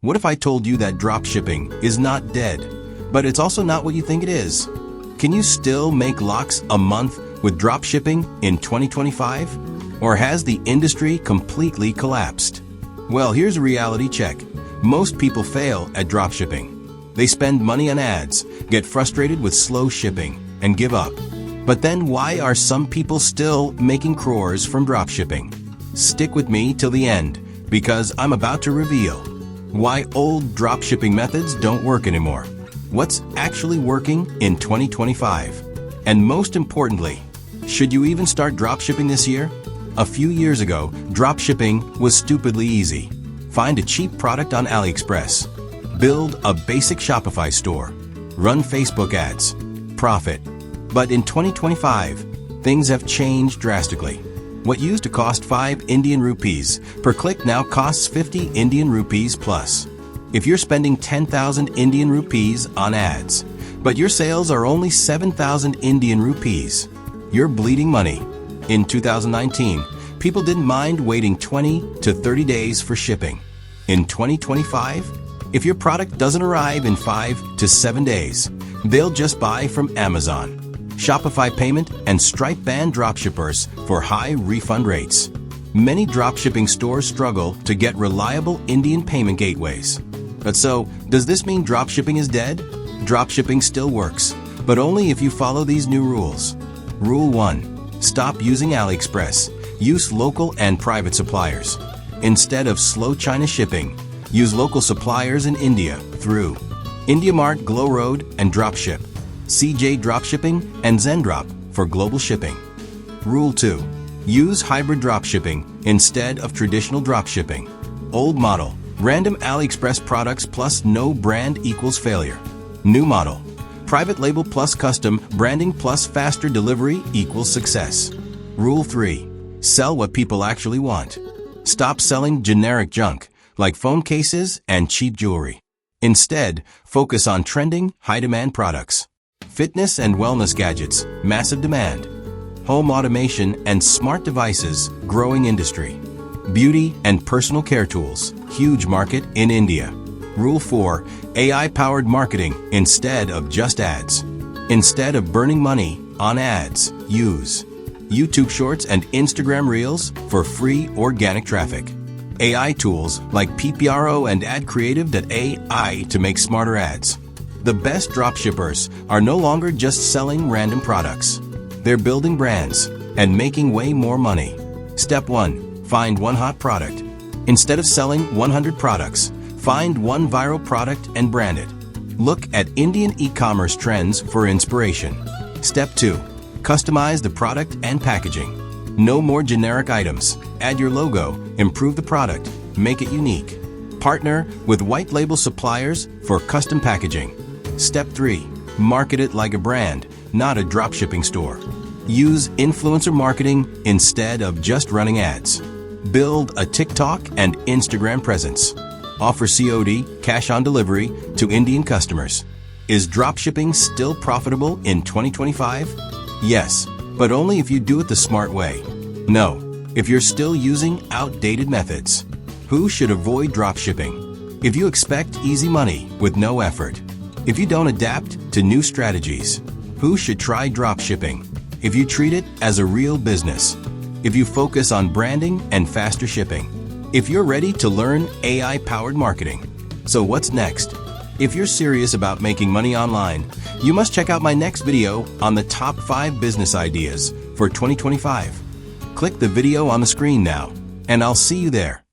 What if I told you that dropshipping is not dead, but it's also not what you think it is? Can you still make lakhs a month with dropshipping in 2025? Or has the industry completely collapsed? Well, here's a reality check. Most people fail at dropshipping. They spend money on ads, get frustrated with slow shipping, and give up. But then why are some people still making crores from dropshipping? Stick with me till the end, because I'm about to reveal why old dropshipping methods don't work anymore, what's actually working in 2025, and most importantly, should you even start dropshipping this year? A few years ago, dropshipping was stupidly easy. Find a cheap product on AliExpress, build a basic Shopify store, run Facebook ads, profit. But in 2025, things have changed drastically. What used to cost 5 Indian rupees per click now costs 50 Indian rupees plus. If you're spending 10,000 Indian rupees on ads, but your sales are only 7,000 Indian rupees, you're bleeding money. In 2019, people didn't mind waiting 20 to 30 days for shipping. In 2025, if your product doesn't arrive in 5 to 7 days, they'll just buy from Amazon, Shopify Payment, and Stripe ban dropshippers for high refund rates. Many dropshipping stores struggle to get reliable Indian payment gateways. But so, does this mean dropshipping is dead? Dropshipping still works, but only if you follow these new rules. Rule 1. Stop using AliExpress. Use local and private suppliers. Instead of slow China shipping, use local suppliers in India through IndiaMart, GlowRoad, and Dropship, CJ Dropshipping, and Zendrop for global shipping. Rule 2. Use hybrid dropshipping instead of traditional dropshipping. Old model, random AliExpress products plus no brand equals failure. New model, private label plus custom branding plus faster delivery equals success. Rule 3. Sell what people actually want. Stop selling generic junk like phone cases and cheap jewelry. Instead, focus on trending, high-demand products. Fitness and wellness gadgets, massive demand. Home automation and smart devices, growing industry. Beauty and personal care tools, huge market in India. Rule 4. AI-powered marketing instead of just ads. Instead of burning money on ads, use YouTube Shorts and Instagram Reels for free organic traffic. AI tools like PPRO and AdCreative.ai to make smarter ads. The best dropshippers are no longer just selling random products. They're building brands and making way more money. Step 1. Find one hot product. Instead of selling 100 products, find one viral product and brand it. Look at Indian e-commerce trends for inspiration. Step 2. Customize the product and packaging. No more generic items. Add your logo, improve the product, make it unique. Partner with white label suppliers for custom packaging. Step 3. Market it like a brand, not a dropshipping store. Use influencer marketing instead of just running ads. Build a TikTok and Instagram presence. Offer COD, cash on delivery, to Indian customers. Is dropshipping still profitable in 2025? Yes, but only if you do it the smart way. No, if you're still using outdated methods. Who should avoid dropshipping? If you expect easy money with no effort. If you don't adapt to new strategies. Who should try dropshipping? If you treat it as a real business. If you focus on branding and faster shipping. If you're ready to learn AI-powered marketing. So what's next? If you're serious about making money online, you must check out my next video on the top 5 business ideas for 2025. Click the video on the screen now, and I'll see you there.